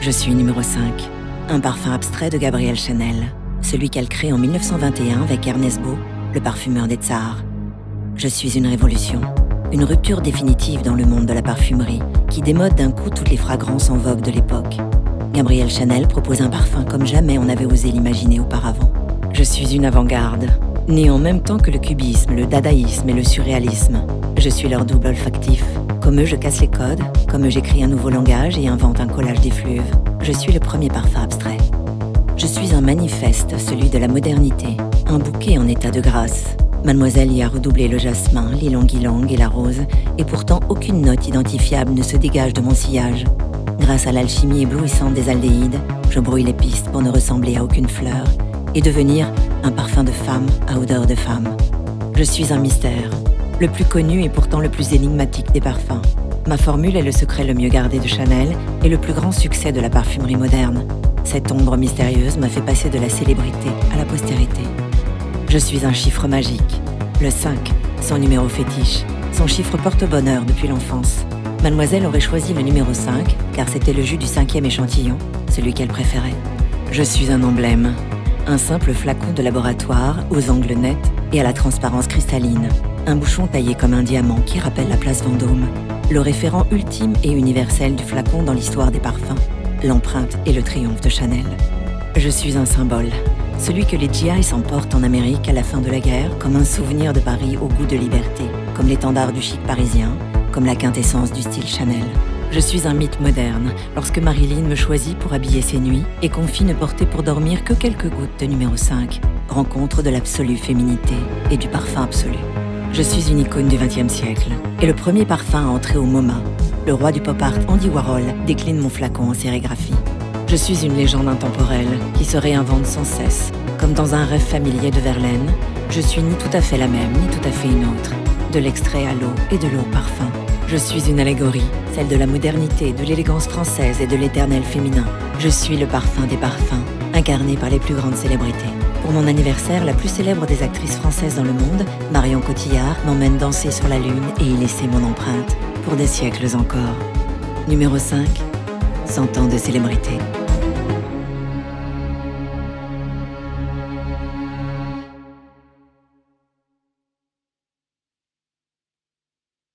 Je suis numéro 5, un parfum abstrait de Gabrielle Chanel, celui qu'elle crée en 1921 avec Ernest Beau, le parfumeur des tsars. Je suis une révolution, une rupture définitive dans le monde de la parfumerie qui démode d'un coup toutes les fragrances en vogue de l'époque. Gabrielle Chanel propose un parfum comme jamais on avait osé l'imaginer auparavant. Je suis une avant-garde, née en même temps que le cubisme, le dadaïsme et le surréalisme. Je suis leur double olfactif. Comme eux, je casse les codes. Comme eux, j'écris un nouveau langage et invente un collage d'effluves. Je suis le premier parfum abstrait. Je suis un manifeste, celui de la modernité. Un bouquet en état de grâce. Mademoiselle y a redoublé le jasmin, l'ilang-ilang et la rose, et pourtant aucune note identifiable ne se dégage de mon sillage. Grâce à l'alchimie éblouissante des aldéhydes, je brouille les pistes pour ne ressembler à aucune fleur et devenir un parfum de femme à odeur de femme. Je suis un mystère, le plus connu et pourtant le plus énigmatique des parfums. Ma formule est le secret le mieux gardé de Chanel et le plus grand succès de la parfumerie moderne. Cette ombre mystérieuse m'a fait passer de la célébrité à la postérité. Je suis un chiffre magique, le 5, son numéro fétiche. Son chiffre porte-bonheur depuis l'enfance. Mademoiselle aurait choisi le numéro 5, car c'était le jus du 5e échantillon, celui qu'elle préférait. Je suis un emblème, un simple flacon de laboratoire aux angles nets et à la transparence cristalline. Un bouchon taillé comme un diamant qui rappelle la place Vendôme. Le référent ultime et universel du flacon dans l'histoire des parfums. L'empreinte et le triomphe de Chanel. Je suis un symbole, celui que les GI s'emportent en Amérique à la fin de la guerre comme un souvenir de Paris au goût de liberté, comme l'étendard du chic parisien, comme la quintessence du style Chanel. Je suis un mythe moderne lorsque Marilyn me choisit pour habiller ses nuits et confie ne porter pour dormir que quelques gouttes de numéro 5, rencontre de l'absolue féminité et du parfum absolu. Je suis une icône du XXe siècle et le premier parfum à entrer au MoMA. Le roi du pop art Andy Warhol décline mon flacon en sérigraphie. Je suis une légende intemporelle qui se réinvente sans cesse. Comme dans un rêve familier de Verlaine, je suis ni tout à fait la même, ni tout à fait une autre. De l'extrait à l'eau et de l'eau au parfum. Je suis une allégorie, celle de la modernité, de l'élégance française et de l'éternel féminin. Je suis le parfum des parfums, incarné par les plus grandes célébrités. Pour mon anniversaire, la plus célèbre des actrices françaises dans le monde, Marion Cotillard, m'emmène danser sur la lune et y laisser mon empreinte, pour des siècles encore. Numéro 5, 100 ans de célébrité.